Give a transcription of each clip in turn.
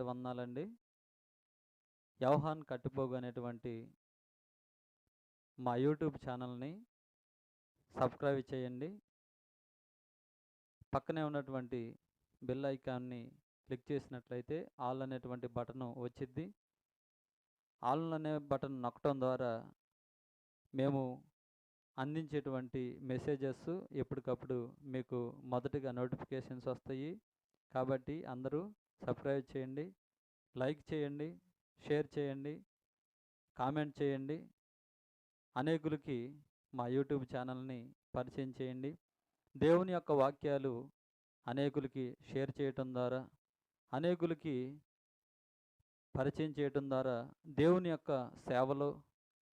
వందనాలండి. యవహాన్ కట్టిపోగు అనేటువంటి మా యూట్యూబ్ ఛానల్ని సబ్స్క్రైబ్ చేయండి. పక్కనే ఉన్నటువంటి బెల్ ఐకాన్ని క్లిక్ చేసినట్లయితే ఆల్ అనేటువంటి బటన్ వచ్చిద్ది. ఆల్ అనే బటన్ నొక్కడం ద్వారా మేము అందించేటువంటి మెసేజెస్ ఎప్పటికప్పుడు మీకు మొదటిగా నోటిఫికేషన్స్ వస్తాయి. కాబట్టి అందరూ సబ్స్క్రైబ్ చేయండి, లైక్ చేయండి, షేర్ చేయండి, కామెంట్ చేయండి. అనేకులకి మా యూట్యూబ్ ఛానల్ని పరిచయం చేయండి. దేవుని యొక్క వాక్యాలు అనేకులకి షేర్ చేయటం ద్వారా, అనేకులకి పరిచయం చేయటం ద్వారా దేవుని యొక్క సేవలో,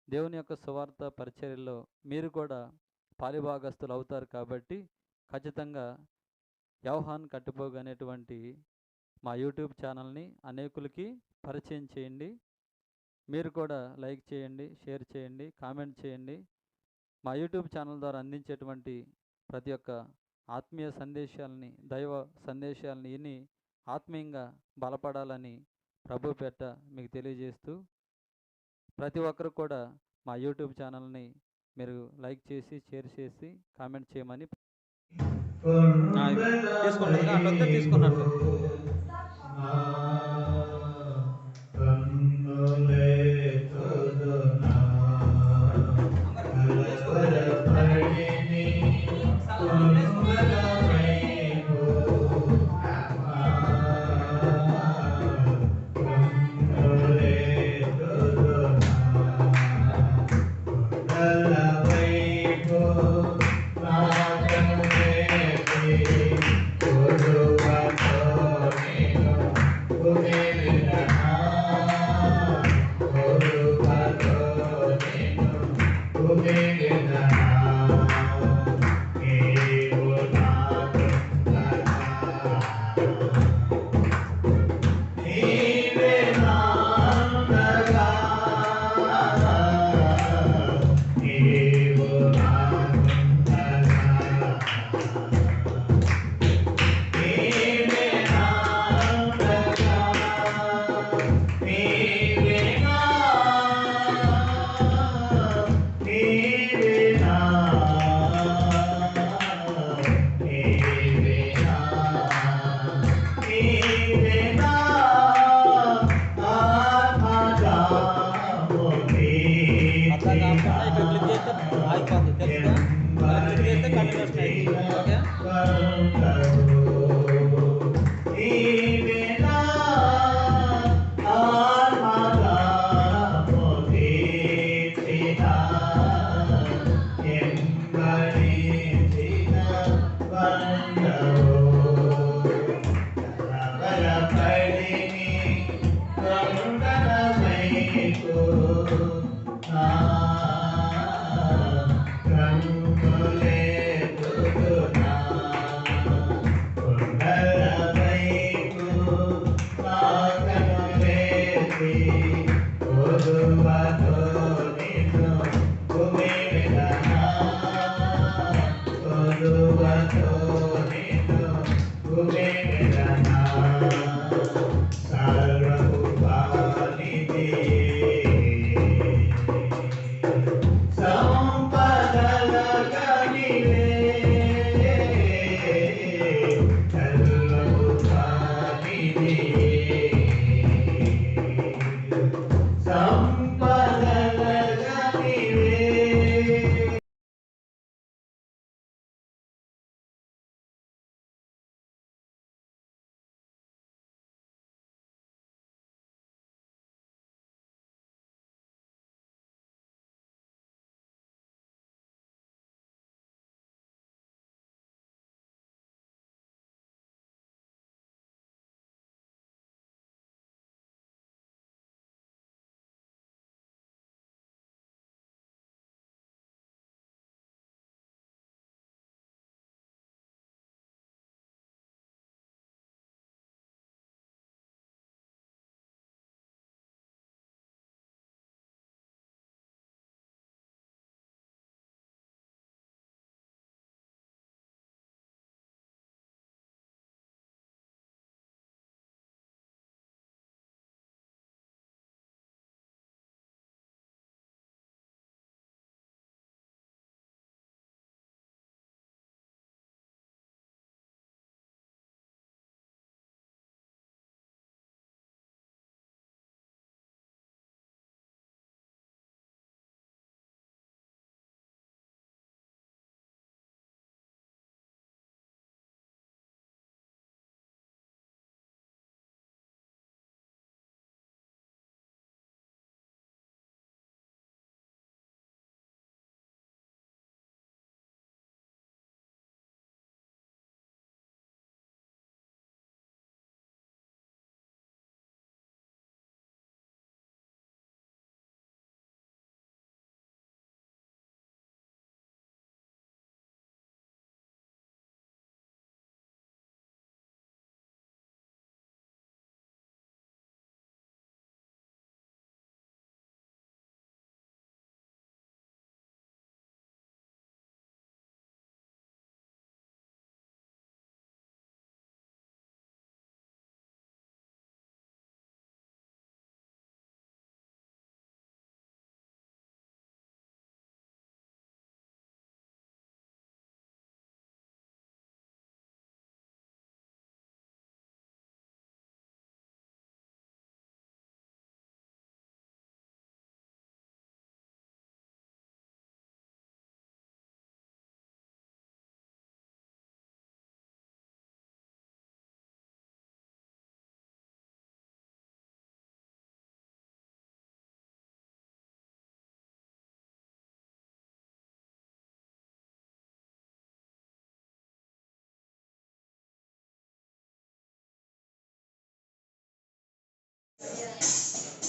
దేవుని యొక్క సువార్త పరిచర్యలో మీరు కూడా పాలిభాగస్తులు అవుతారు. కాబట్టి ఖచ్చితంగా యవహాన్ కట్టిపోగు అనేటువంటి మా యూట్యూబ్ ఛానల్ని అనేకులకి పరిచయం చేయండి. మీరు కూడా లైక్ చేయండి, షేర్ చేయండి, కామెంట్ చేయండి. మా యూట్యూబ్ ఛానల్ ద్వారా అందించేటువంటి ప్రతి ఒక్క ఆత్మీయ సందేశాలని, దైవ సందేశాలని విని ఆత్మీయంగా బలపడాలని ప్రభు పేట మీకు తెలియజేస్తూ, ప్రతి ఒక్కరు కూడా మా యూట్యూబ్ ఛానల్ని మీరు లైక్ చేసి, షేర్ చేసి, కామెంట్ చేయమని తీసుకున్నట్టు సంపదల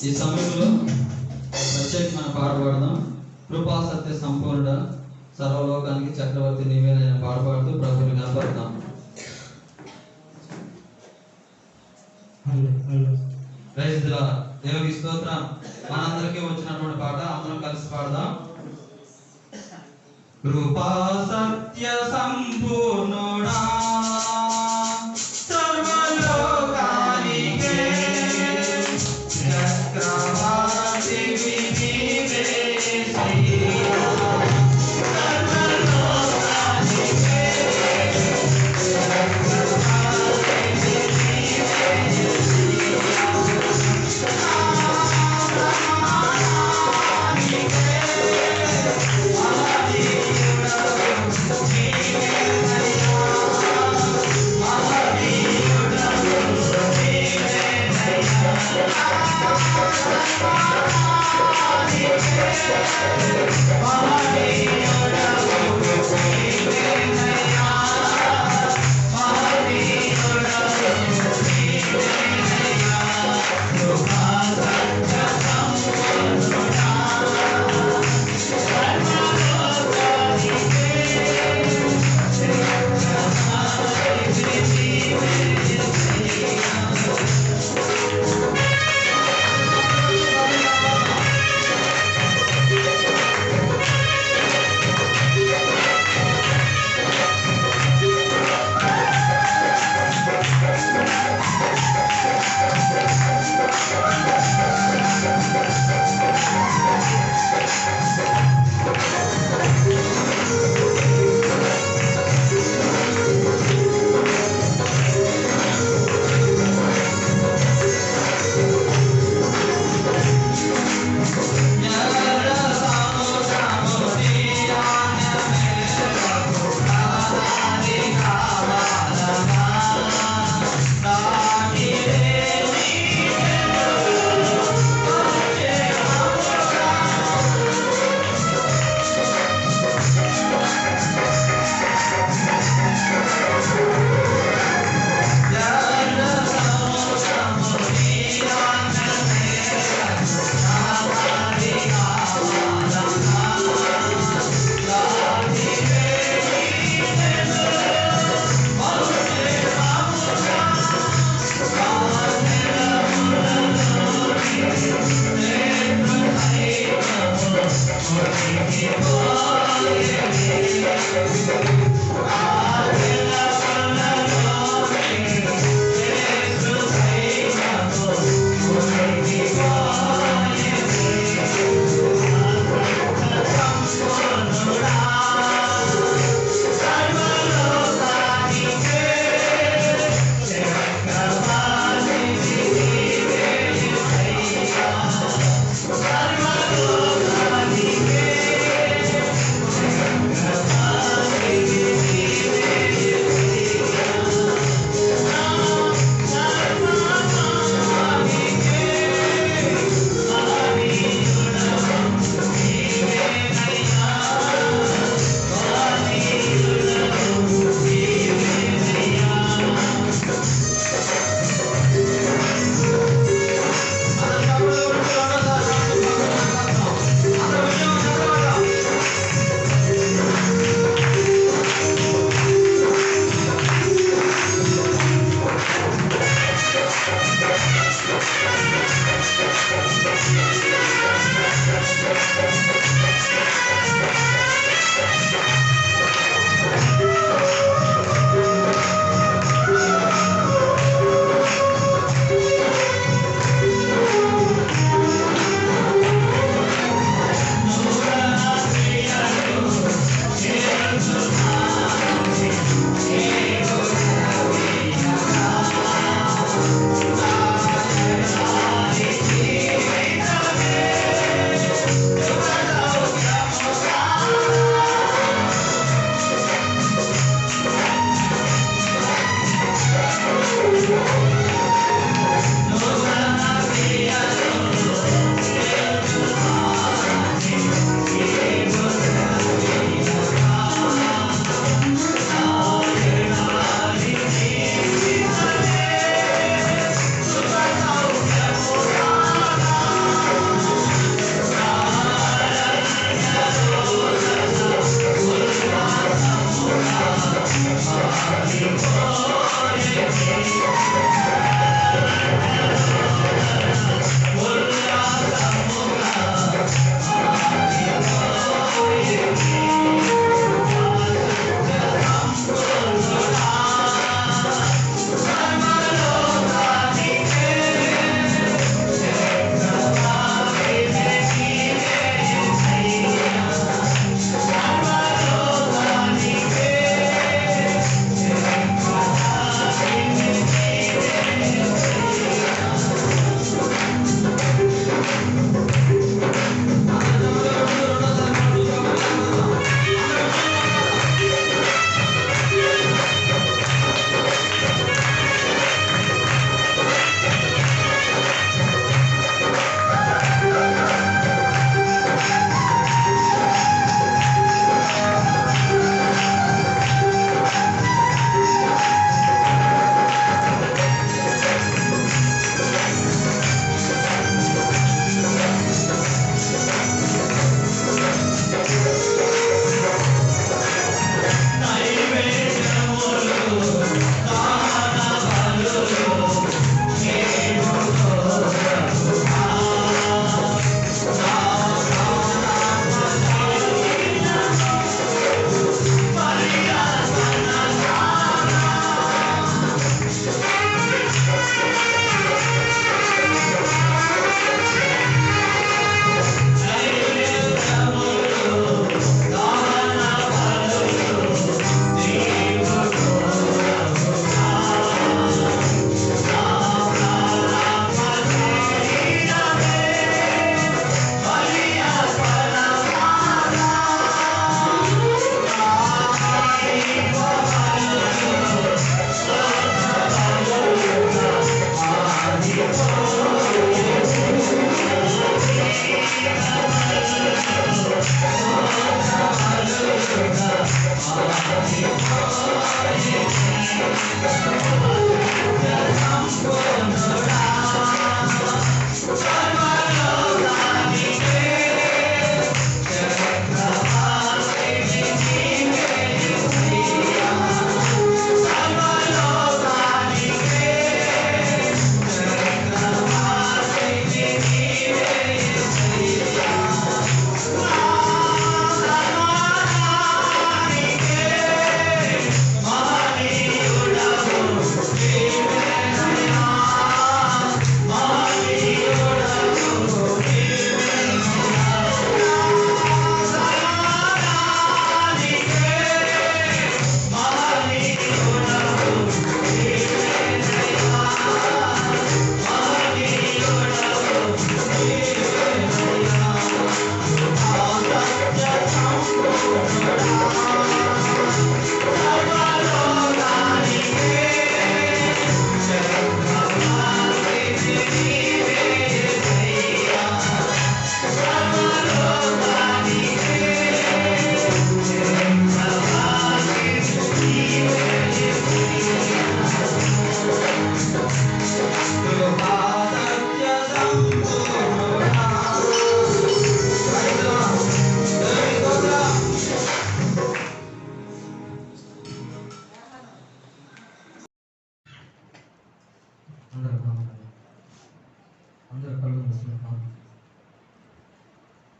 ఈ సమయంలో ప్రత్యేకమైన పాట పాడదాం. కృపా సత్య సంపూర్ణ సర్వలోకానికి చక్రవర్తి నీవేనైనా పాట పాడుతూ ప్రభుని కనపడతాం. దేవునికి స్తోత్రం. మనందరికీ వచ్చినటువంటి పాట అందరం కలిసి పాడదాం. కృపా సత్య సంపూర్ణుడా సర్వలోకానికే చక్రవర్తి నీవేనయ్యా.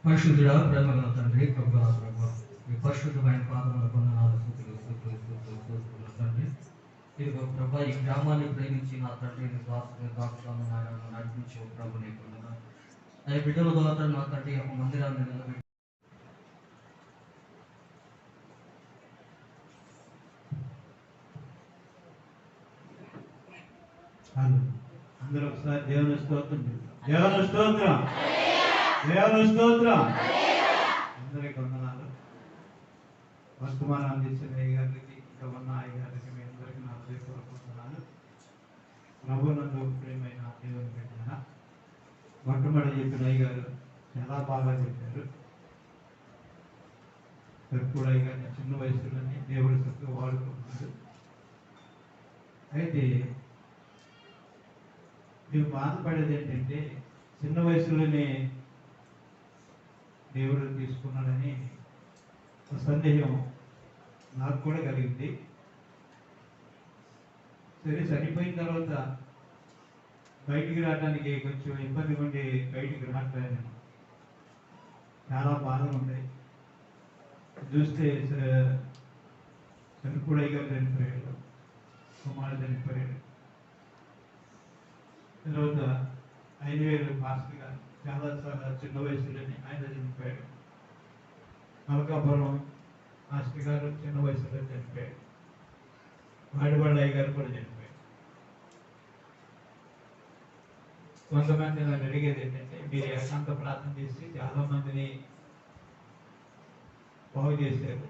పరిశుద్ధుడా, ప్రేమగల తండ్రి, ప్రభువా ప్రభు, మీ పరిశుద్ధమైన పాదముల వందనాలు, స్తుతులు తండ్రి. ఇదిగో ప్రభా, ఈ గ్రామాన్ని ప్రేమించి నా తండ్రిని దాచుతాను నాయన నడిపించి ప్రభు నీకు వందనాలు. నా బిడ్డల ద్వారా నా తండ్రి ఒక మందిరాన్ని నిలబెట్టి అందరూ ఒకసారి దేవుని స్తోత్రం, దేవుని స్తోత్రం, దేవుని స్తోత్రం. అందరికి వందనాలు. వర్తమానం అందించిన అయ్య గారికి, ఇంకా ఉన్న అయ్య గారికి, మీ అందరికీ నా హృదయపూర్వక వందనాలు. ప్రభువునందు ప్రియమైన దేవుని బిడ్డలారా, మొట్టమొదటి చెప్పిన అయ్య గారు చాలా బాగా చెప్పారు. కూడా అయ్య గారిని చిన్న వయసులోనే దేవుడి చక్కగా వాడుకుంటున్నారు. అయితే మేము బాధపడేది ఏంటంటే, చిన్న వయసులోనే దేవుడు తీసుకున్నాడని ఒక సందేహం నాకు కూడా కలిగింది. సరే, చనిపోయిన తర్వాత బయటికి రావడానికి కొంచెం ఇబ్బంది ఉండి బయటికి రావట్లేదు. చాలా బాధలు ఉన్నాయి. చూస్తే చనిపోయిగా చనిపోయాడు, కుమారుడు చనిపోయాడు. తర్వాత 5,000 పాస్టర్ గారు చాలా చిన్న వయసులోనే ఆయన చనిపోయాడు. మలకాపురం మాస్టర్ గారు చిన్న వయసులో చనిపోయాడు. వాడివాళ్ళ అయ్య గారు కూడా చనిపోయాడు. కొంతమంది నన్ను అడిగేది ఏంటంటే, మీరు ఏకాంత ప్రార్థన చేసి చాలా మందిని బాగు చేశారు,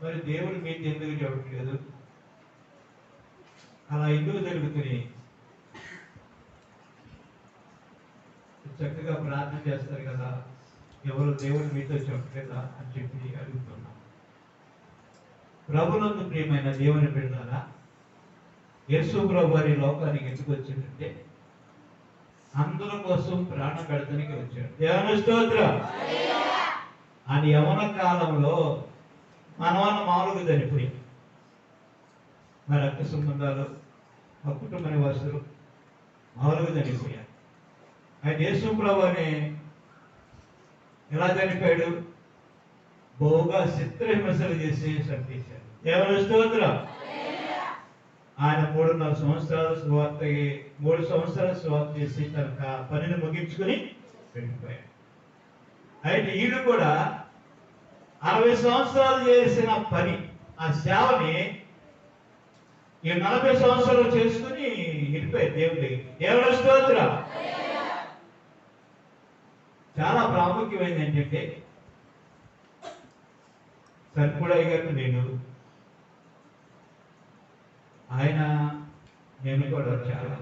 మరి దేవుడు మీకు ఎందుకు చెప్పట్లేదు, అలా ఎందుకు జరుగుతుంది, చక్కగా ప్రార్థన చేస్తారు కదా, ఎవరు దేవుడు మీతో చెప్పలేదా అని చెప్పి అడుగుతున్నాం. ప్రభునందు ప్రియమైన దేవుని బిడ్డలారా, యేసు ప్రభు వారి లోకానికి ఎందుకు వచ్చిందంటే, అందరి కోసం ప్రాణం పెడతానికి వచ్చాడు. దేవుని స్తోత్రం. అని యవన కాలంలో మనవన్న మామూలుగా చనిపోయి, మా రక్త సంబంధాలు, మా కుటుంబ నివాసులు మామూలుగా చనిపోయారు. ఆయన యేసు ప్రభువుని ఎలా చనిపోయాడు? బహుగా చిత్రహింసలు చేసి చంపేశాడు. దేవుని స్తోత్రం. ఆయన 3.5 సంవత్సరాలు సువార్త 3 సంవత్సరాలు సువార్త చేసి తన పనిని ముగించుకుని వెళ్ళిపోయాడు. అయితే వీళ్ళు కూడా 60 సంవత్సరాలు చేసిన పని, ఆ సేవని ఈ 40 సంవత్సరాలు చేసుకుని వెళ్ళిపోయారు దేవుడి దగ్గర. దేవుని స్తోత్రం. చాలా ప్రాముఖ్యమైనది ఏంటంటే, సర్కుడయ్య గారు నేను కూడా చాలా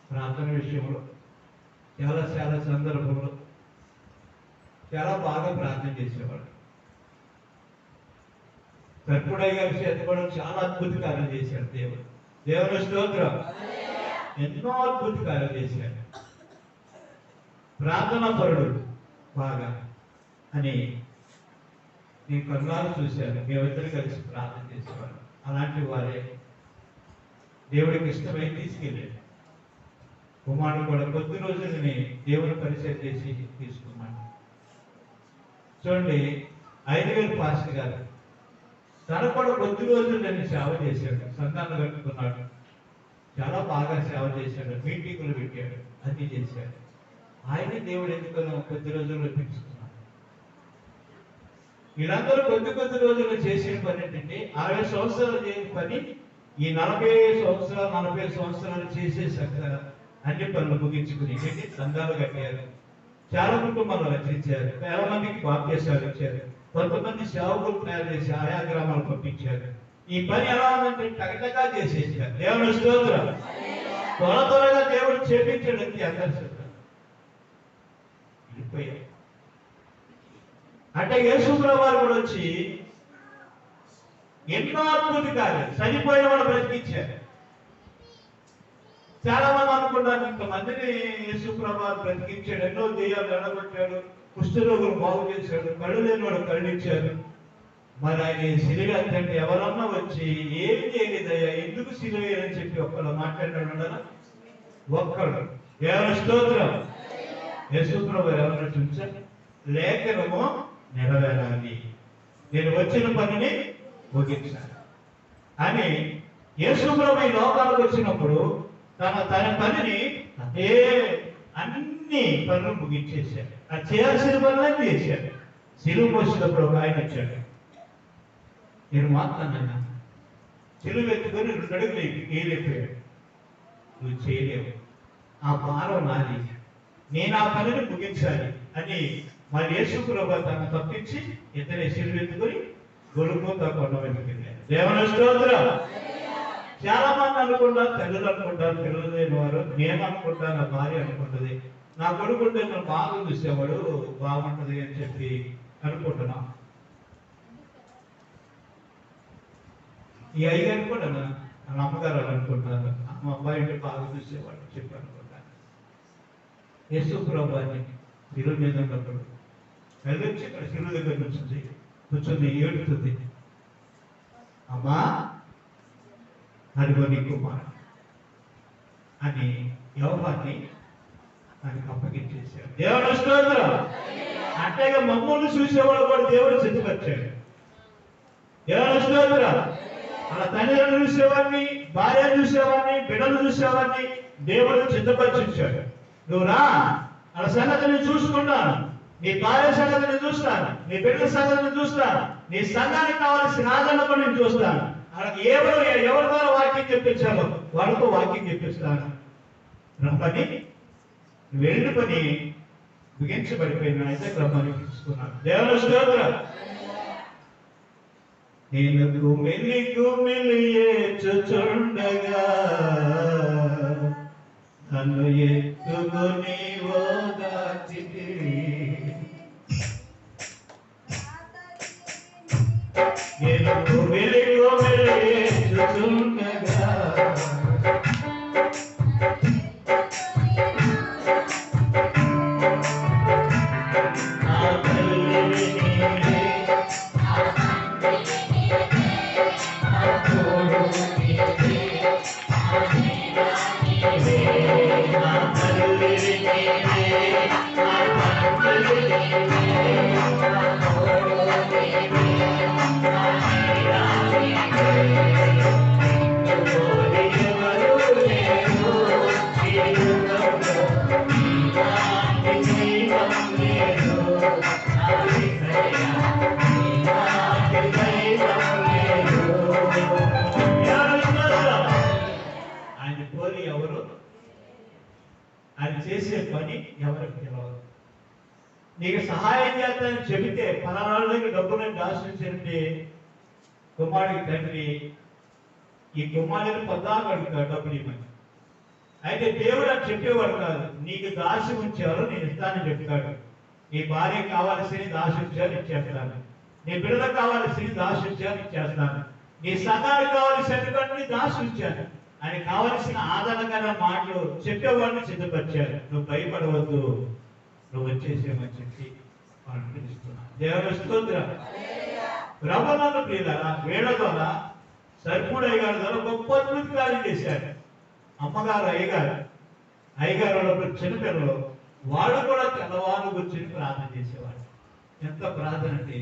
ప్రార్థన విషయంలో చాలా సందర్భంలో చాలా బాగా ప్రార్థన చేసేవాడు. సర్కుడయ్య గారి చేత కూడా చాలా అద్భుత కార్యం చేశాడు దేవుడు. దేవుని స్తోత్రం. ఎన్నో అద్భుత కార్యం చేశాడు. ప్రార్థనా పరుడు బాగా అని నేను కన్నాలు చూశాను. మేమిద్దరు కలిసి ప్రార్థన చేసేవాడు. అలాంటి వారే దేవుడికి ఇష్టమై తీసుకెళ్ళాడు. కుమారుడు కూడా కొద్ది రోజులని దేవుని పరిచయం చేసి తీసుకున్నాడు. చూడండి, 5,000 పాస్టర్ గారు తన కూడా కొద్ది రోజులు నేను సేవ చేశాడు. సంతానం కట్టుకున్నాడు. చాలా బాగా సేవ చేశాడు. మీటింగులు పెట్టాడు, అన్ని చేశాడు. ఆయన దేవుడు ఎందుకనో కొద్ది రోజుల్లో పిలుచుకున్నాడు. వీళ్ళందరూ కొద్ది రోజుల్లో చేసిన పని ఏంటంటే, 60 సంవత్సరాలు చేయని పని ఈ 40 సంవత్సరాలు చేసేసాక అన్ని పనులు ముగించుకుని సంఘాలు కట్టారు. చాలా కుటుంబాలు రచించారు. చాలా మందికి బాప్తీసాలు ఇచ్చారు. కొంతమంది సేవకులు తయారు చేసి ఆయా గ్రామాలు పంపించారు. ఈ పని ఎలా ఉందంటే టగటగా చేసేసారు. దేవుని స్తోత్రం. త్వరగా దేవుడు చేపించడానికి అందరు వెళ్ళిపోయారు. అంటే యేసు ప్రభువు వారు కూడా వచ్చి ఎన్నో అద్భుత కార్యాలు, చనిపోయిన వాళ్ళు బ్రతికించారు. చాలా మంది అనుకున్నారు ఇంతమందిని యేసు ప్రభువు వారు బ్రతికించాడు, ఎన్నో దెయ్యాలు ఎడగొట్టాడు, కుష్ఠరోగులు బాగు చేశాడు, కళ్ళు లేని వాడు కళ్ళు ఇచ్చారు. మరి ఆయన సిలువ అంటే ఎవరన్నా వచ్చి ఏమి చేయలేదయ్యా, ఎందుకు సిలువ అని చెప్పి ఒక్కడు మాట్లాడాడు. ఒక్కడు. దేవుని స్తోత్రం. యేసు ప్రభువు ఎవరన్నా చూచారు? లేఖనము నెరవేరాలి, నేను వచ్చిన పనిని ముగించాలి అని యేసు ప్రభు ఈ లోకాలకు వచ్చినప్పుడు తన పనిని అన్ని పనులు ముగించేశాడు. అది చేయాల్సిన పనులన్నీ చేశాడు. సిలువ మోసినప్పుడు ఒక ఆయన వచ్చాడు, నేను మాట్లాడినా సిలువ ఎత్తుకొని 2 అడుగులు ఏలిపోయాడు. నువ్వు చేయలేవు, ఆ భారం నాది, నేను ఆ పనిని ముగించాలి అని మరి యేసు ప్రభు తను తప్పించి ఇతనే సిలువ ఎత్తుకొని గొలుగోతా కొండ మీదకి వెళ్ళాడు. దేవుని స్తోత్రం. చాలా మంది అనుకుంటారు, తల్లులు అనుకుంటారు, పిల్లలు లేని వారు, నేను అనుకుంటాను, నా భార్య అనుకుంటుంది, నా కొడుకు ఉంటే నన్ను బాగా చూసేవాడు బాగుంటది అని చెప్పి అనుకుంటున్నాం. ఈ అయ్యగారు కూడా నా అమ్మగారు అని అనుకుంటారు, మా అబ్బాయి ఉంటే బాగా చూసేవాడు చెప్పి అనుకుంటాను. యేసు ప్రభువాన్ని శిలువ మీద ఉన్నప్పుడు వెళ్ళొచ్చి ఇక్కడ శిలువ దగ్గర కూర్చుంది ఏడుతుంది, అమ్మా అదిగో నీ కుమారుడు అని యోహాన్ని ఆయనకు అప్పగించేశాడు. దేవుడు స్తోత్రం. అంటేగా మమ్మల్ని చూసేవాడు కూడా దేవుడు సిద్ధపరిచాడు. దేవుడు స్తోత్రం. అలా తల్లిదండ్రులు చూసేవాడిని, భార్య చూసేవాడిని, బిడ్డలు చూసేవాడిని దేవుడు సిద్ధపరిచాడు. నువ్వు రా, అలా సంగతిని చూసుకుంటాను, నీ భార్య సంగతిని చూస్తాను, నీ బిడ్డల సంగతిని చూస్తాను, నీ సంఘానికి కావాల్సిన ఆదరణ కూడా నేను చూస్తాను. వాళ్ళకి ఎవరి ద్వారా వాక్యం చెప్పించాలో వాళ్ళతో వాక్యం చెప్పిస్తాను. రమ్మని వెళ్ళిన పని ముగించబడిపోయిన అయితే రమ్మని తీసుకున్నాను. దేవుని స్తోత్రం. నేను కుమిలి ఏడ్చుచుండగా నన్ను ఎత్తుకొని ఓదార్చితివి. నేను కుమిలి ఏడ్చుచుండగా చేసే పని ఎవరికి తెలియదు. నీకు సహాయం చేస్తానని చెబితే పలానా దగ్గర డబ్బులను దాచించండి కుమారుడికి తండ్రి ఈ కుమారుడిని పద్దాకు అడుగుతాడు డబ్బులు ఇవ్వమని. అయితే దేవుడు అని చెప్పేవాడు కాదు, నీకు దాసి ఉంచారు నేను ఇస్తానని చెప్తాడు. నీ భార్యకు కావాల్సిన దాసి ఉంచారు ఇచ్చేస్తాను, నీ బిడ్డలకు కావాల్సిన దాసి ఉంచారు ఇచ్చేస్తాను, నీ సంఘానికి కావాల్సిన దాసి ఉంచాను అని కావలసిన ఆదరణకర మాటలు చెప్పేవాడిని సిద్ధపరిచారు. నువ్వు భయపడవద్దు, నువ్వు వచ్చేసేమని చెప్పి వాళ్ళు పిలుస్తున్నాను. దేవుని స్తోత్రం. బ్రహ్మనంద ప్రియులారా, వీళ్ళ ద్వారా సర్పుడు అయ్యగారి ద్వారా గొప్ప అద్భుతాలు చేశారు. అమ్మగారు అయ్యగారు ఉన్నప్పుడు చిన్నపిల్లలు వాళ్ళు కూడా తెల్లవారు కూర్చొని ప్రార్థన చేసేవాడు. ఎంత ప్రార్థన అంటే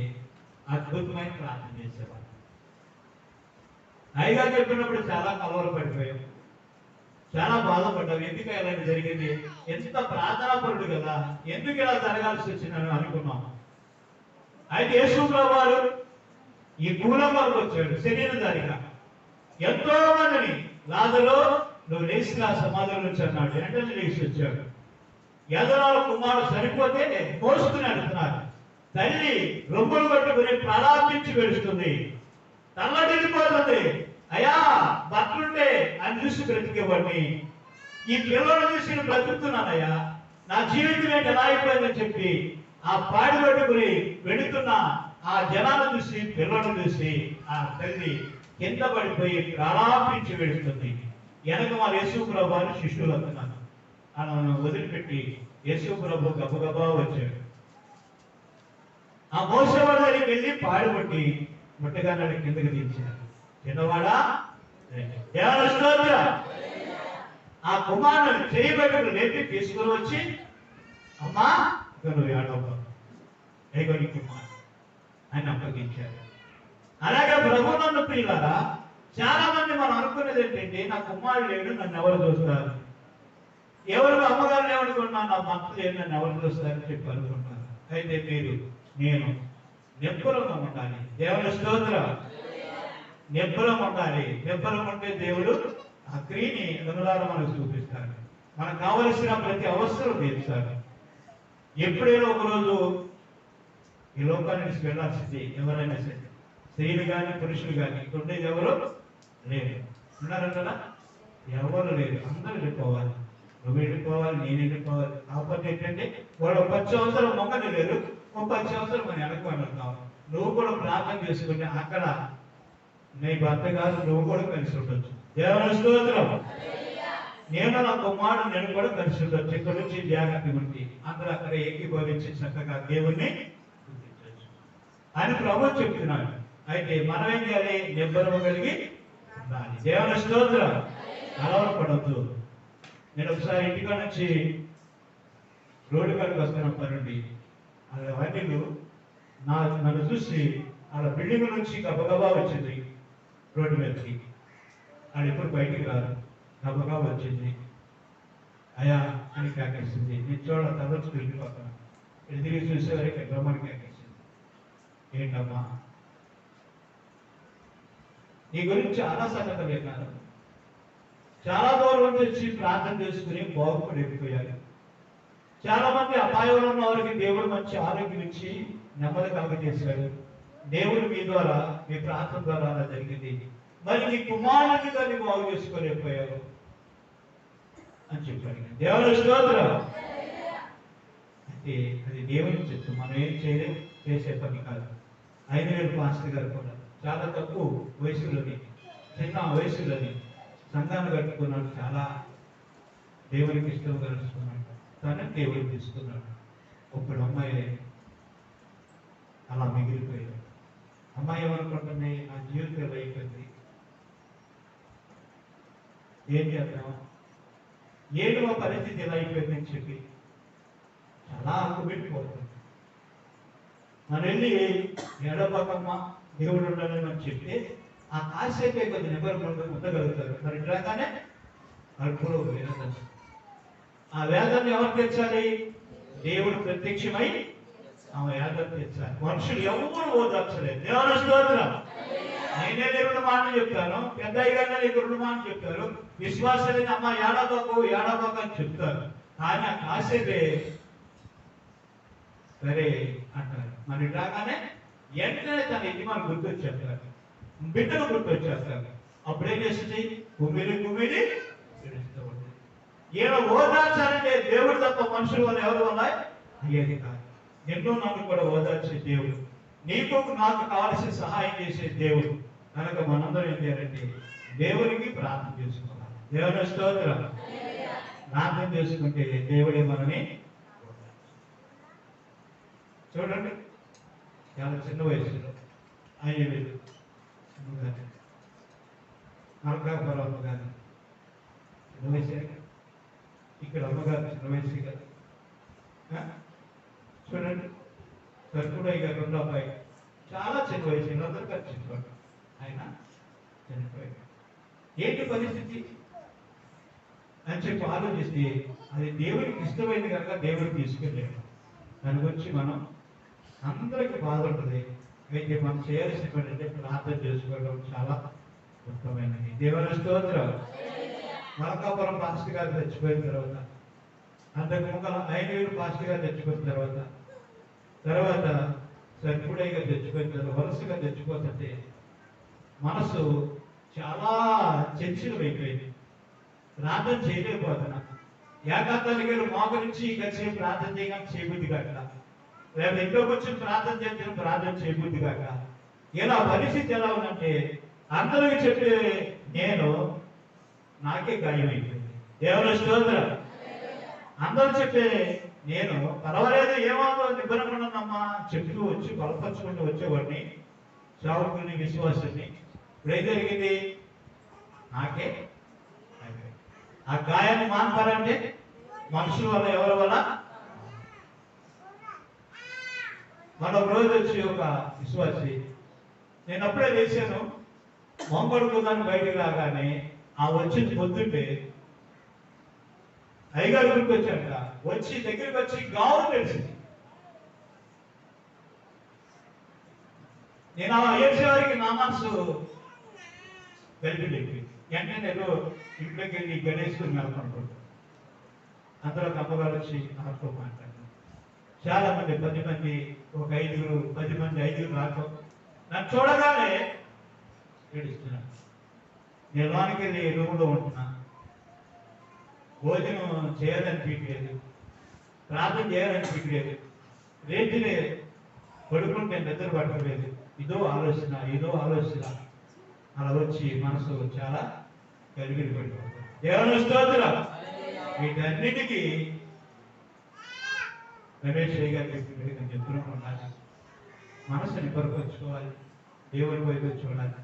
అద్భుతమైన ప్రార్థన చేసేవాడు. అయ్యగారు చెప్పినప్పుడు చాలా కలవరం పడిపోయాం, చాలా బాధపడ్డాం. ఎందుకు ఇలా జరిగింది, ఎంత ప్రార్థనాపరుడు కదా, ఎందుకు ఇలా జరగాల్సి వచ్చిందని అనుకున్నాం. అయితే యేసు ప్రభువు వారు ఈ భూలోకాలకు వచ్చాడు శరీరధారిగా. ఎంతో మందిని లాజరు నువ్వు లేచి నా సమాధిలో నుంచి అన్నాడు. వెంటనే లేచి వచ్చాడు. యజమానుల కుమారుడు సరిపోతే మోసుకుని అంటున్నారు. తల్లి రొమ్ములు పట్టుకుని ప్రలాపించి వెలుస్తుంది, తల్లడిల్లిపోతుంది. అయ్యా భర్తుంటే అని చూసి బ్రతికేవాడిని, ఈ పిల్లలు చూసి నేను బ్రతుకుతున్నానయ్యా, నా జీవితం ఏంటి ఎలా అయిపోయిందని చెప్పి ఆ పాడి పట్టుకుని వెళుతున్న ఆ జనాన్ని చూసి పిల్లలను చూసి ఆ తల్లి కింద పడిపోయి ప్రలాపించి వెళుతుంది. వెనక మా యేసు ప్రభు అని శిష్యులు అంటున్నాను. అలా వదిలిపెట్టి యేసు ప్రభు గబగబా వచ్చాడు. ఆ మోసేవాడి దగ్గరికి వెళ్ళి పాడుబట్టి ముట్టగానే కిందకి దించారు. చిన్నవాడా ఆ కుమారుని చేయబెట్టుకు లేపి తీసుకుని వచ్చి, అమ్మా నువ్వు ఏడవ, ఏగో నీ కుమారుడు అని అప్పగించారు. అలాగే ప్రభు నన్ను ప్రియులారా, చాలా మంది మనం అనుకునేది ఏంటంటే, నా కుమారుడు లేడు, నన్ను ఎవరు చూస్తారు, ఎవరు అమ్మగారు ఏమనుకున్నా, నా భర్త లేడు, నన్ను ఎవరు చూస్తారని చెప్పి అనుకుంటారు. అయితే నేను నిబ్బరంగా ఉండాలి. దేవుని స్తోత్రం. నిబ్బరం ఉండాలి. నిబ్బరం ఉంటే దేవుడు ఆ క్రియని కనులారా మనకు చూపిస్తాడు. మనకు కావలసిన ప్రతి అవసరం తీరుస్తాడు. ఎప్పుడైనా ఒకరోజు ఈ లోకాన్ని నుంచి వెళ్ళాల్సింది ఎవరైనా సరే, స్త్రీలు కానీ పురుషులు కానీ, ఇక్కడ ఉండేది ఎవరు లేరు. ఉన్నారంటారా? ఎవరు లేరు. అందరూ వెళ్ళిపోవాలి. నువ్వు వెళ్ళిపోవాలి, నేను వెళ్ళిపోవాలి. కాకపోతే ఏంటంటే వాళ్ళు 10 సంవత్సరాలు మొక్కలు లేరు, 10 సంవత్సరాలు మనం వెనకమన్నావు. నువ్వు కూడా ప్రార్థన చేసుకుంటే అక్కడ నీ భర్త కాదు, నువ్వు కూడా కలిసి ఉండొచ్చు. దేవుని స్తోత్రం. నేను నా కుమారుడు నేను కూడా కలిసి ఉండొచ్చు. ఇక్కడ నుంచి జాగ్రత్త ఉండి అందరూ అక్కడ ఏకీభవించి చక్కగా దేవుణ్ణి గుర్తించవచ్చు అని ప్రభు చెప్తున్నాడు. అయితే మనం ఏం చేయాలి? నిబ్బరం కలిగి ఉండాలి. దేవుని స్తోత్రం. కలవరపడద్దు. నేను ఒకసారి ఇంటికాడ నుంచి రోడ్డు కాడికి వస్తున్న పనుండి వాళ్ళ వడ్డీలు నన్ను చూసి వాళ్ళ బిల్డింగ్ నుంచి గబగబా వచ్చింది రోడ్డు మీదకి. వాళ్ళు ఎప్పుడు బయటికి రారు. గబగబా వచ్చింది. అయా అని కేకేసింది. నేను చూడ తరచు వెళ్ళిపోతాను. తిరిగి చూసేవారికి బ్రహ్మని కేకేసింది. ఏంటమ్మా, నీ గురించి చాలా సంగతులు విన్నాను. చాలా దూరం నుంచి ప్రార్థన చేసుకుని బాగుపడిపోయారు. చాలా మంది అపాయంలో ఉన్న వారికి దేవుడు మంచి ఆరోగ్యం ఇచ్చి నెమ్మది కలుగజేశాడు. దేవుడు మీ ద్వారా, మీ ప్రార్థన ద్వారా అలా జరిగింది. మరి నీ కుమారుని దాన్ని బాగు చేసుకోలేకపోయారు అని చెప్పాడు. దేవుని స్తోత్రం. అంటే అది దేవుని చెప్తూ మనం ఏం చేసే పని కాదు. 5,000 పాస్టర్ గారు కూడా చాలా తక్కువ వయసులోని, చిన్న వయసులోని సంఘాన్ని కట్టుకున్నాడు. చాలా దేవునికి ఇష్టం కలుసుకున్నాడు. తన దేవుడు తీసుకున్నాడు. ఇప్పుడు అమ్మాయి అలా మిగిలిపోయాడు. అమ్మాయి ఏమనుకుంటుంది? నా జీవితం అయిపోయింది, ఏం చేద్దాం, ఏదో పరిస్థితి ఎలా అయిపోయిందని చెప్పి చాలా కుమిలిపోతుంది. మనం వెళ్ళి ఎడబకమ్మ దేవుడు ఉండాలని మనం చెప్తే ఆ కాసేపే కొద్ది నిబంధనలు ఉండగలుగుతారు. మరి ఇట్లాగానే అడుపులో వేదన. ఆ వేదన ఎవరు తెచ్చాలి? దేవుడు ప్రత్యక్షమై ఆ వేదన తెచ్చాలి. మనుషులు ఎవరు ఓదార్చలేదు. దేవుని స్తోత్రం. నేనే దేవుడు మాటలు చెప్తాను, పెద్ద అయ్యగానే నీకు 2 మాటలు చెప్తారు. విశ్వాసాలని అమ్మ ఏడవకు అని చెప్తారు. కానీ ఆ కాసేపే సరే అంటారు. మరి ఇట్లాగానే వెంటనే తన యజమాని గుర్తొచ్చేస్తారు, బిడ్డలు గుర్తొచ్చేస్తారు. అప్పుడు ఏం చేస్తుంది? కుమిలి ఏడుస్తూ ఉంటుంది. ఈయన ఓదార్చాలంటే దేవుడు తప్ప మనుషుల వల్ల ఎవరు వల్ల అయ్యేది కాదు. నిన్ను నన్ను కూడా ఓదార్చే దేవుడు, నీకు నాకు కావలసిన సహాయం చేసే దేవుడు. కనుక మనందరం ఏం చేయాలంటే దేవునికి ప్రార్థన చేసుకోవాలి. దేవుని స్తోత్రం. ప్రార్థన చేసుకుంటే దేవుడే మనని. చూడండి, చాలా చిన్న వయసులో అయ్యేది మరకాపురం అమ్మగారు చిన్న వయసే, ఇక్కడ అమ్మగారు చిన్న వయసు కదా. చూడండి, సర్కుడయ్య గారు 2వ అబ్బాయి చాలా చిన్న వయసు, వీళ్ళందరూ ఖర్చుకోండి. ఆయన చనిపోయాడు. ఏంటి పరిస్థితి అని చెప్పి ఆలోచిస్తే అది దేవుడికి ఇష్టమైంది కనుక దేవుడికి తీసుకెళ్ళాడు. దాని గురించి మనం అందరికీ బాధ ఉంటుంది. అయితే మనం చేయాల్సినటువంటి ప్రార్థన చేసుకోవడం చాలా ఉత్తమమైనది. దేవుని స్తోత్రం. మరకాపురం పాస్టర్ గారు చచ్చిపోయిన తర్వాత, అంతకు ముందు 5,000 పాస్టర్ గారు చచ్చిపోయిన తర్వాత సర్కుడయ్య గారు చచ్చిపోయిన తర్వాత వరుసగా చచ్చిపోతుంటే మనసు చాలా చర్చలు అయిపోయింది. ప్రార్థన చేయలేకపోతున్నా. ఏకాంతానికి మోకరించి కలిసి ప్రార్థన చేయగానే చేయబుద్ధి కాక, లేదా ఇంట్లో వచ్చి ప్రార్థన చేయబుద్ధి కాక, ఇలా పరిస్థితి ఎలా ఉందంటే అందరికి చెప్పే నాకే గాయం అయిపోయింది. దేవుని స్తోత్రం. అందరూ చెప్పే నేను పర్వాలేదు, ఏమవుతుందో నిబ్బరంగా ఉన్నానమ్మా చెప్తూ వచ్చి బలపరుచుకుంటూ వచ్చేవాడిని, సేవకుల్ని, విశ్వాసాన్ని. ఇప్పుడేం జరిగింది? నాకే ఆ గాయాన్ని మాన్పాలంటే మనుషుల వల్ల, ఎవరి వల్ల? మన ఒక రోజు వచ్చి ఒక విశ్వాసి, నేను అప్పుడే చేశాను, మొంగడుకుందని బయటికి రాగానే ఆ వచ్చింది పొద్దుంటే అయ్యగారు గురికి వచ్చాక వచ్చి దగ్గరికి వచ్చి గావును తెలిసింది. నేను ఆ ఏడ్చేవారికి నా మనసు కలిపి వెంటనే నేను ఇంట్లోకి వెళ్ళి గణేశ్వరుని నెలకొంటాను. అందులో అమ్మగారు వచ్చి నాతో మాట్లాడారు. చాలా మంది 10 మంది, ఒక 10 మంది 5 రాక నన్ను చూడగానే ఏడుస్తున్నాను. నేను లోనికి వెళ్ళి రూమ్లో ఉంటున్నా. భోజనం చేయాలనిపించలేదు, ప్రార్థన చేయాలనిపించలేదు, రేతిని పడుకుంటే నిద్ర పట్టలేదు. ఇదో ఆలోచన అలా వచ్చి మనసు చాలా కలిగిరి పడిపోతుంది. దేవుని స్తోత్రం. వీటన్నిటికీ రమేష్ గారు చెప్పినట్టు నేను చెప్తూనే ఉండాలి, మనసుని పరుపరుచుకోవాలి, దేవుని వైపు చూడాలి.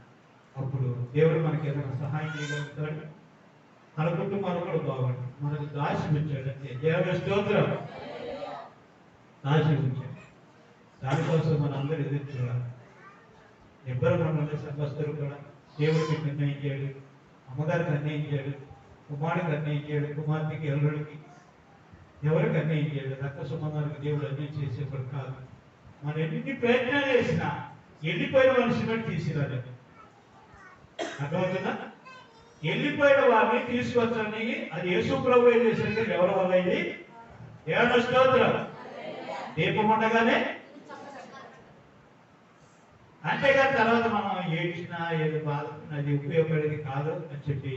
అప్పుడు దేవుడు మనకి ఏదైనా సహాయం చేయగలుగుతాడు, మన కుటుంబాలు కూడా బాగుంటుంది. మనకు దాసి ఉంచాడు అంటే దేవుని స్తోత్రం. దాసి ఉంచాడు, దానికోసం మనం అందరూ ఎదురు చూడాలి. ఇద్దరు మన సంవత్సరం కూడా దేవుడికి నిర్ణయించాడు, అమ్మగారికి నిర్ణయించాడు, కుమారుడికి నిర్ణయించాడు, కుమార్తెకి ఎల్లుడికి ఎవరికి నిర్ణయించాడు. రక్త సంబంధాలకు దేవుడు అన్నీ చేసేప్పుడు కాదు. మనం ఎన్ని ప్రయత్నాలు చేసినా వెళ్ళిపోయిన మనిషిని తీసిరాడు. అర్థమవుతుందా? వెళ్ళిపోయిన వారిని తీసుకొచ్చని అది యేసు ప్రభు చేసేది ఎవరి వల్ల ఇది? దేవుని స్తోత్రం. దీపం ఉండగానే అంతేగాని తర్వాత మనం ఏడ్చినా ఏదో బాధపడినా అది ఉపయోగపడేది కాదు అని చెప్పి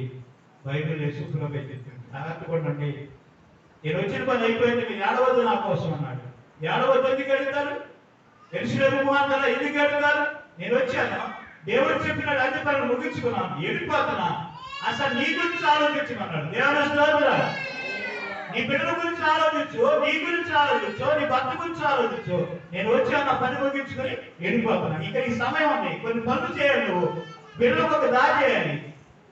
బైబిల్ యేసు ప్రభు చెప్పింది. జాగ్రత్తగా నేను వచ్చిన పని అయిపోయింది, మీరు ఏడవద్దు నా కోసం అన్నాడు. ఏడవద్దు ఎందుకు అడుగుతారు? యెరూషలేము కుమార్తెలా ఎందుకు అడుగుతారు? నేను వచ్చాను, దేవుడు చెప్పినాడు, అన్ని పనులు ముగించుకున్నాను, వెళ్ళిపోతున్నా, అసలు నీ గురించి ఆలోచించమన్నాడు. దేవుని స్తోత్రం. నీ బిడ్డల గురించి ఆలోచించు, నీ గురించి ఆలోచించు, నీ భర్త గురించి ఆలోచించు. నేను వచ్చాను, నా పని ముగించుకొని వెళ్ళిపోతున్నా. ఇక ఈ సమయం ఉంది, కొన్ని పనులు చేయాలి. నువ్వు బిడ్డలకు ఒక దారి చేయాలి.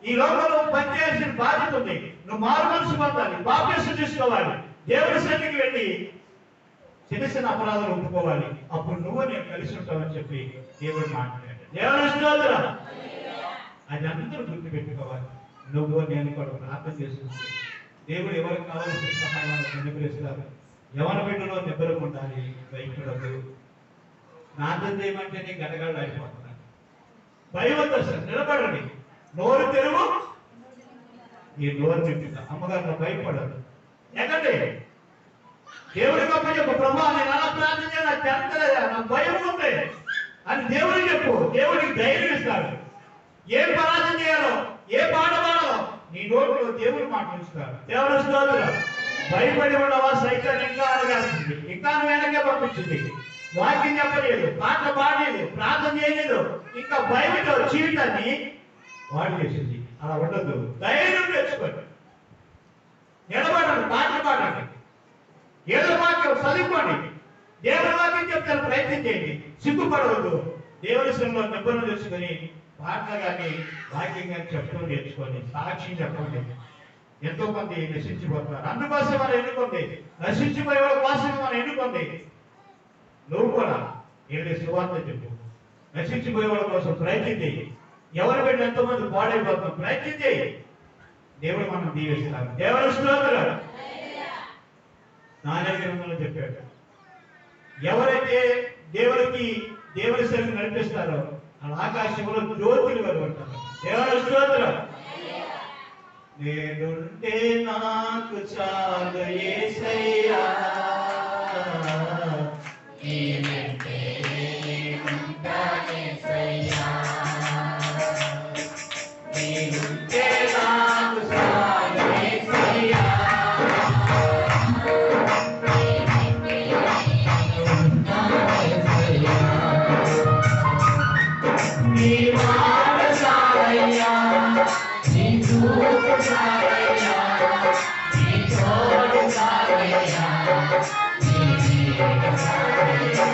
ఈ లోకంలో పని చేయాల్సిన బాధ్యత ఉంది. నువ్వు మారు మనసు పొందాలి, బాప్తిసం తీసుకోవాలి, దేవుని సన్నిధికి వెళ్ళి చిన్న అపరాధాలు ఒప్పుకోవాలి. అప్పుడు నువ్వు నేను కలిసి ఉంటావని చెప్పి దేవుడు మాట్లాడాడు. దేవుని స్తోత్రం. అది అందరూ గుర్తుపెట్టుకోవాలి. నువ్వు నేను కూడా ప్రార్థన చేస్తుంది. దేవుడు ఎవరికి కావాల్సిన సహాయాన్ని అనుగ్రహిస్తారు. ఎవరి బిడ్డలో నిబ్బరం ఉండాలి, భయపడదు. ప్రార్థన చేయమంటేనే గడగడలు అయిపోతున్నాను. భయం వద్దు, సార్ నిలబడండి, నోరు తెరువు. ఈ నోరు నింపుతా. అమ్మగారు భయపడదు. ఎక్కడే దేవుడి గొప్ప చెప్పు, ప్రభా నేను అలా ప్రార్థన చేయాలి, నాకు తెరతలేదా, నాకు భయం ఉంది అని దేవుడికి చెప్పు. దేవుడికి ధైర్యం ఇస్తాడు. ఏ ప్రార్థన చేయాలో, ఏ పాట పాడాలో నీ నోట్లో దేవుడు మాట ఉంచుతాడు. దేవుని స్తోత్రం. భయపడి ఉండవా? సైతాన్ని ఇంకా అడగాల్సింది, ఇంకా వెనకే పంపించింది. వాక్యం చెప్పలేదు, పాట పాడలేదు, ప్రార్థన చేయలేదు, ఇంకా భయంతో జీవితాన్ని వాడు చేసింది. అలా ఉండదు. ధైర్యం తెచ్చుకోండి, నిలబడండి, పాటలు పాడండి, ఏదో వాక్యం చదువుకోండి, దేవుని వాక్యం చెప్తాను, ప్రయత్నం చేయండి, సిగ్గుపడవద్దు. దేవుని శ్రమలో నిబ్బరం తెచ్చుకొని పాటలు కానీ వాక్యం కానీ చెప్తూ నేర్చుకోండి, సాక్ష్యం చెప్పండి. ఎంతో మంది నశించిపోతున్నారు, అందుకోసం మనం ఎన్నుకోండి. నశించిపోయే వాళ్ళ కోసం మనం ఎన్నుకోండి. నువ్వు కూడా ఏడు సువార్త చెప్పు, నశించిపోయే వాళ్ళ కోసం ప్రయత్నం చేయి. ఎవరి బిడ్డ ఎంతో మంది పాడైపోతున్నాం, ప్రయత్నం చేయి. దేవుడు మనం దీవిస్తాడు. దేవుని స్తోత్రం. నాయకులు చెప్పాడు, ఎవరైతే దేవుని సరిగ్గా నడిపిస్తారో వాళ్ళ ఆకాశంలో జ్యోతులు వెలువడతారు. దేవుని స్తోత్రం. నేనుంటే నాకు చాలు యేసయ్యా, నేనంటే ఉంటాను యేసయ్యా, నేనుంటే నాకు చాలు యేసయ్యా, నీ మాట చాలయ్యా, నీ చూపు చాలయ్యా, నీ తోడు చాలయ్యా, నీ నీడ చాలయ్యా.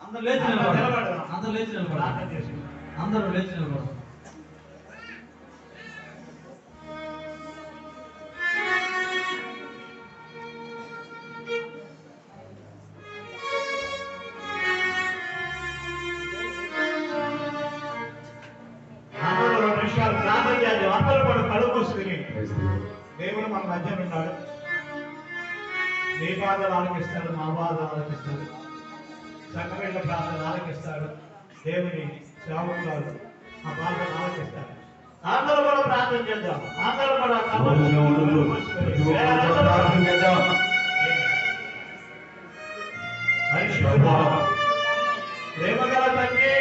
అందరూ లేచి నిలబడదాం. అందరూ లేచి నిలబడదాం. అందరూ లేచి నిలబడదాం. ప్రార్థన చేయాలి. అందరూ కూడా కళ్ళు మూసుకుని దేవుడు మన మధ్యన ఉన్నాడు. నీ బాధలు ఆలకిస్తాడు, మా బాధలు ఆలకిస్తాడు, సంఘమైన ప్రార్థన ఆలకిస్తాడు. దేవుని సేవకులు ఆ బాధలు ఆలకిస్తాడు. అందరూ కూడా ప్రార్థన చేద్దాం. అందరూ కూడా ప్రేమగల తండ్రి,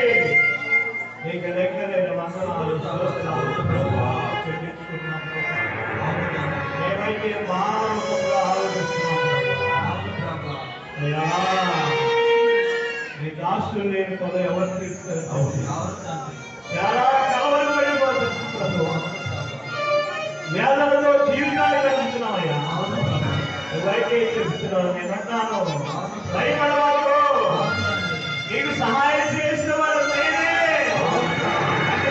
నీకు లెక్కలేని వందనాలు చెల్లించుకున్నాం. ఏమైతే మానవులుగా ఆలోచిస్తున్నాం అయ్యా, నీ దాసులు లేని పద ఎవరు తీర్చారు? చాలా కలవరపడిపోతుంది. వేదనతో జీవితాన్ని కలిగిస్తున్నామయ్యా. ఎవరైతే చెప్తున్నావు నేనంటాను, భయపడవాళ్ళు నీకు సహాయం చేసిన వాడు నేనే.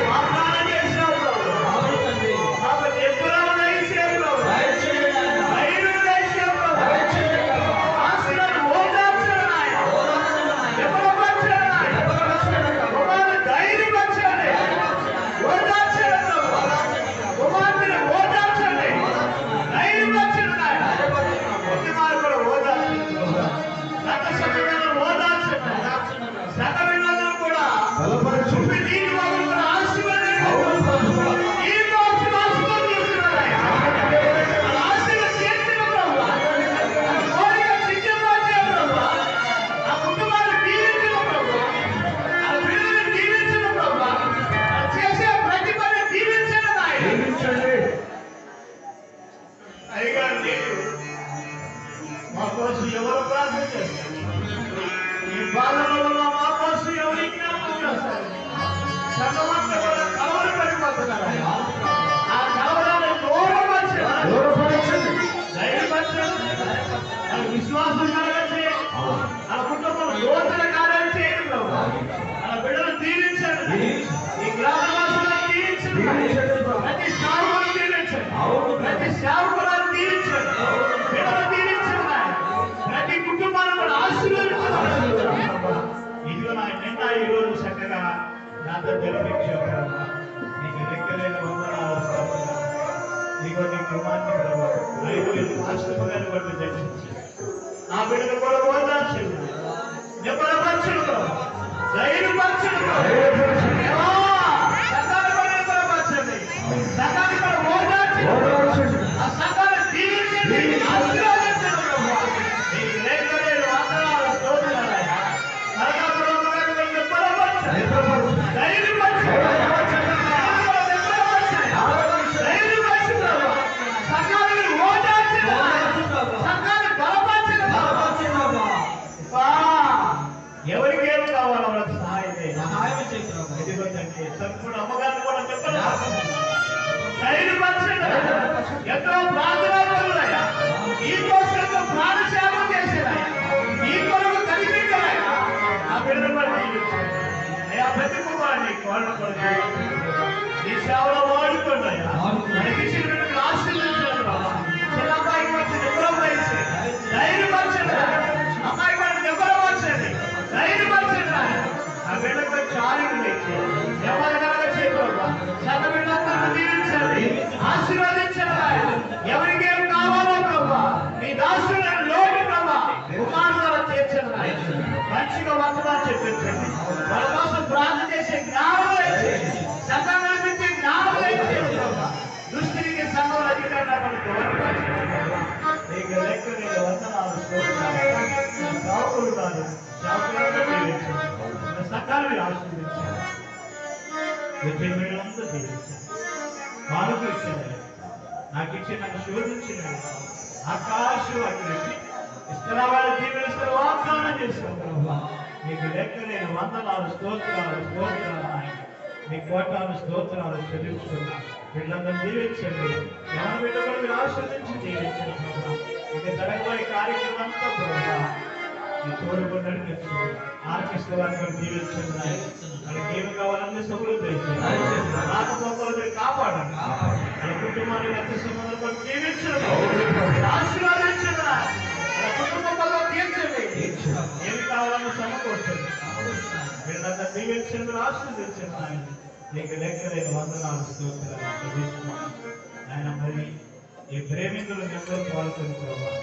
వాగ్దానం చేసినావు నాకు నిద్రను దయచేయు, ధైర్యం దయచేయు, ఆశలను ఓదార్చను నాయన, నిబ్బరపరచను నాయన, కుమారుని ధైర్యపరచండి, ఓదార్చండి, కుమారుని ఓదార్చండి, ధైర్యపరచండి నాయన, ప్రతి మార్గంలో ఓదార్చండి, సకల సమయంలో ఓదార్చండి, సకల వినోదం కూడా చూపి నీటి వాగులు కూడా ఆశీర్వాదాలు ఈ రోజు ఆశీర్వాదం చేస్తున్నారయ్యా. మన ఆశీర్వాదం చేసిన ప్రభువా, మన కోరిక సిద్ధింపజేయ ప్రభువా, ఆ కుటుంబాన్ని దీవించిన ప్రభువా, ఆ బిడ్డలను దీవించిన ప్రభువా, ఆ చేసే ప్రతి పని దీవించండి నాయన. అయ్యగా నీవు మా కోసం ఎవరు ప్రార్థన చేస్తారు? ఈ బాధలలో మా కోసం ఎవరి జ్ఞాపకం చేస్తారు? సంగమంతా కూడా కలవరపడిపోతున్నారు. ఆ కలవరాన్ని దూరపరచండి, ధైర్యపరచండి, ఆ విశ్వాసం కలగండి, ఆ కుటుంబం నూతన కార్యాలు చేయండి ప్రభు. ఆ బిడ్డలు దీవించండి, ఈ గ్రామవాసులను దీవించండి, ప్రతి సేవకులను దీవించండి, ప్రతి సేవకులను దీవించండి, బిడ్డలు దీవించండి నాయన. ప్రతి కుటుంబాన్ని కూడా ఆశీర్వదించండి. ఇదిగో నా నిన్న ఈ రోజు చక్కగా నాతో జరిపించావు. నీకు లెక్కలేని వందనాలు స్తోత్రాలు. ఇదిగో నీ కుమార్తె ప్రభు 5,000 పాస్టర్ గారిని బట్టి దర్శించి ఆ బిడ్డను కూడా ఓదార్చండి, నిబ్బరపరచండి ప్రభు, ధైర్యపరచండి ప్రభు. దేవా, సంఘాన్ని కూడా నిబ్బరపరచండి, సంఘాన్ని కూడా ఓదార్చండి, ఆ సంఘాన్ని దీవించండి, ఆశీర్వదించండి ప్రభు. నీకు లెక్కలేని వందనాలు స్తోత్రాలయ్యా. నరకాపురం నిబ్బరపరచండి, ధైర్యపరచండి, వాళ్ళని కూడా దీవించండి. నీ సేవలో వాడుకోండి అయ్యా. మనకి ఇచ్చినటువంటి ఆశీర్వదించండి ప్రభా. చిన్న అమ్మాయికి వచ్చి నిద్రపోయించండి, ధైర్యపరచండి. అమ్మాయి కూడా నిద్రపరచండి, ధైర్యపరచండి. ఆ బిడ్డకు చాలింగ్ ఇచ్చేయండి, ఎవరికైనా చేయకూడదు. చదువు బిడ్డలను దీవించండి, ఆశీర్వదించండి. ఎవరికి ఏం కావాలో ప్రభా మీ దాసులను లోటు ప్రభా కుమారుల తీర్చండి. మంచిగా వందనాలు చెప్పించండి. వాళ్ళ కోసం ప్రార్థన చేసే జ్ఞానం ఇచ్చేయండి, సంఘం నడిపించే జ్ఞానం ఇచ్చేయండి ప్రభా. దృష్టికి సంఘం అధికారులు నీకు లెక్క నేను వందనాలు సావుకులు కాదు సావుకులను దీవించండి. సంఘాలు మీరు ఆశీర్వదించండి, వీళ్ళంతా దీవించండి. వాళ్ళకు ఇచ్చింది నాకు ఇచ్చి నన్ను శోధించిన ఆకాశం అగ్ని ఇష్టరావాళ్ళ దీవెనిస్తే వాగ్దానం చేసుకుంటున్నా. మీకు లెక్క నేను వందనాలు స్తోత్రాలు స్తోత్రాలు ఆయన మీ కోటాలు స్తోత్రాలు చెల్లిస్తున్నా. వీళ్ళందరూ దీవించండి, ఎవరి బిడ్డలు మీరు ఆస్వాదించి దీవించండి ప్రభా. ఇక జరగబోయే కార్యక్రమం అంతా ప్రభా మీ తోడుగా నడిపించండి. ఆర్కెస్ట్రా వారిని దీవించండి, వాళ్ళకి ఏమి కావాలన్నీ సమృద్ధి రాకపోకలు మీరు కాపాడండి. వాళ్ళ కుటుంబాన్ని ఎంత సంబంధం దీవించండి, ఆశీర్వాదించండి. వాళ్ళ కుటుంబంలో తీర్చండి, ఏమి కావాలన్నా సమకూర్చండి. వీళ్ళంతా దీవించండి, ఆశీర్వదించండి. ఆయన నీకు లెక్కలేని వందనాలు స్తోత్రాలు చెల్లిస్తున్నాను ఆయన. మరి ఈ ప్రేమికులు ఎంతో పాల్గొని ప్రభావ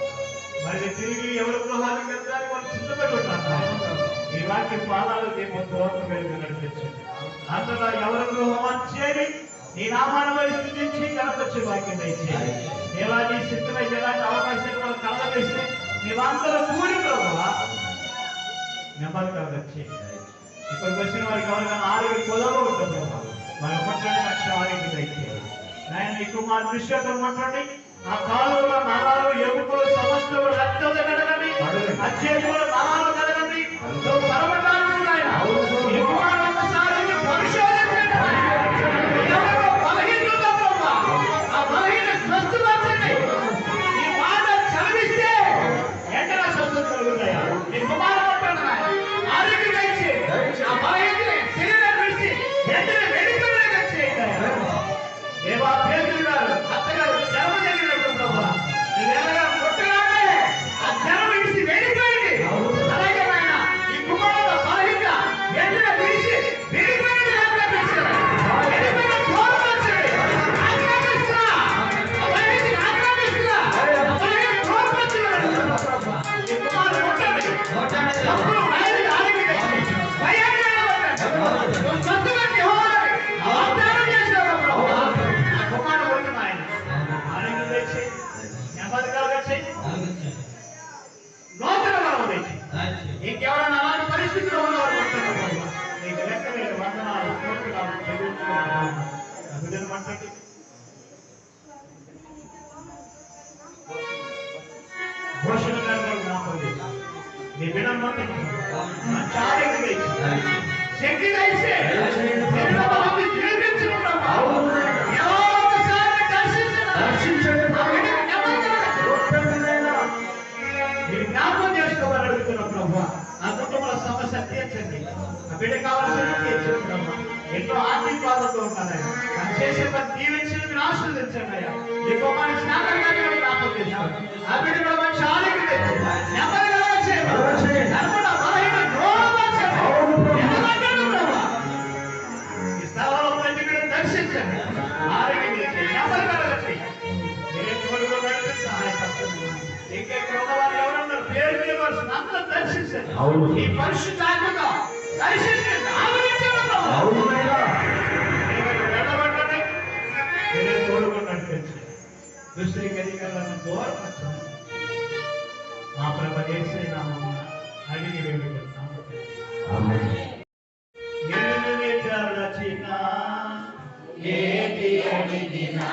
మరి తిరిగి ఎవరి గృహానికి వెళ్ళడానికి వాళ్ళు సిద్ధపడి ఉంటారు. ఈ వాక్య పాదాలు దీపం తోట వెలుగు నడిపించండి. అంతలో ఎవరి గృహం వచ్చేది నీ నామాన్ని స్థుతించి కనపరిచే వాక్యం ఇచ్చేది. దేవా నీ సిద్ధమై ఎలాంటి అవకాశాలు వాళ్ళు కలగజేస్తే నీవందరూ కూడి ప్రభావ నెమ్మది కలగచ్చి ఇక్కడికి వచ్చిన వారికి ఎవరికైనా ఆరోగ్య పొదలో ఉంటుంది ప్రభావ వాళ్ళు పట్టండి, లక్ష ఆరోగ్యం ఇచ్చేది. ఆయన నీ కుమార్ విశ్వకం పట్టండి. ఆ కాలువలో నరాలు ఎముకలు సమస్తలు రక్తం కడగండి, ఆ చేతులు నరాలు కడగండి. నువ్వు పరమటానికి ఆయన ఈ కుమారు ఒక్కసారి పరిశోధించండి. ఎవరో బలహీనత ప్రభా ఆ బలహీన స్వస్థపరచండి. ఈ మాట చదివిస్తే ఎక్కడ స్వస్థత కలుగుతాయా? నీ కుమారు పట్టండి ఆరోగ్యం ఇచ్చి ఆ బలహీన శరీరం విడిచి వెంటనే వెడిపోయిన చేయండి. దేవా పేదలు గారు అత్తగారు జన్మ జరిగినప్పుడు ప్రభా నువ్వెలా కొట్టగానే ఆ జన్మ విడిచి వెళ్ళిపోయింది. అలాగే ఆయన ఈ కుమారుడు బలహీన వెంటనే విడిచి వెళ్ళిపోయింది. వెళ్ళిపోయిన కోపం వచ్చింది, ఆక్రమిస్తున్నా బలహీన ఆక్రమిస్తున్నా బలహీన కోపం వచ్చింది. ఈ కుమారుడు కొట్టండి, అప్పుడు బయలుకి ఆరోగ్యం వచ్చి భయంగా నువ్వు సత్తుగట్టి హోవాలి వాగ్దానం చేసినావు ప్రభా. కుమారుడు కొడుతున్నా ఆయన ఆరోగ్యం తెచ్చి నెమ్మది కలగచ్చి నూతన బలం తెచ్చి ఇంకెవరైనా అలాంటి పరిస్థితిలో ఉన్నవారు కొడుతున్నారు. నీకు లెక్క లేదు వందనాలు స్తోత్రాలు చెల్లించుకున్నాను. అభివృద్ధి మంటకి భూషణ గారు జ్ఞాపకం చేసి నీ బిడ్డను మంటకి మంచి ఆరోగ్యం తెచ్చి శక్తి తెచ్చి జ్ఞాపకం చేసుకోవాలని అడుగుతున్నాం ప్రభా. ఆ కుటుంబంలో సమస్య తీర్చండి, ఆ బిడ్డ కావాల్సిన తీర్చండి ప్రభా. ఎన్నో ఆర్థిక బాధతో ఉన్నారయ్యా, అది చేసే పని దీవించి మీరు ఆశీర్వదించండి అయ్యా. ఈ కుమారుని జ్ఞాపకం జ్ఞాపకం చేసుకోండి. ఆ బిడ్డ కూడా మంచి ఆరోగ్యం తెచ్చి నెమ్మది కలగచేయండి. నడపడం బలహీన ద్రోహం ఈ స్థలంలో ప్రతి బిడ్డ దర్శించండి, ఆరోగ్యం తెచ్చి నెమ్మది కలగచ్చి సహాయపడుతుంది. ఇంకెక్కడ ఉన్నవారు ఎవరన్నారు పేరు మీద అందరూ దర్శించండి. ఈ పరిశుద్ధాత్మగా దర్శించండి, ఆదరించండి. తోడుగా నడిపించండి, దృష్టికి అధికారులను దూరపరచండి. మా ప్రభు యేసు నామమున అడిగి వేడుకుంటున్నాము. ఏది అడిగినా